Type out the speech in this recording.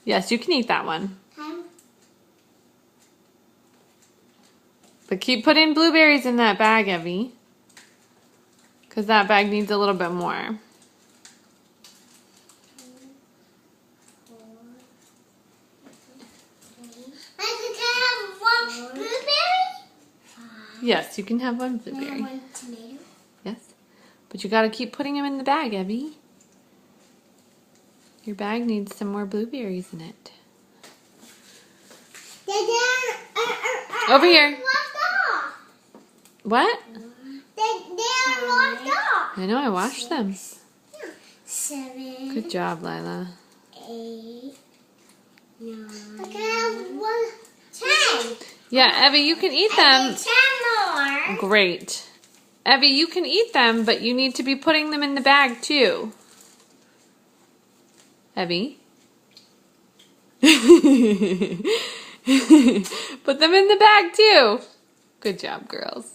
Yes, you can eat that one. But keep putting blueberries in that bag, Evie. Because that bag needs a little bit more. Yes, you can have one blueberry. One tomato. Yes. But you gotta keep putting them in the bag, Evie. Your bag needs some more blueberries in it. Over here. What? They're locked off. I know, I washed them. 7. Good job, Lila. 8. 9. I can have 10. Yeah, Evie, you can eat them. 10 more. Great. Evie, you can eat them, but you need to be putting them in the bag too. Evie? Put them in the bag too. Good job, girls.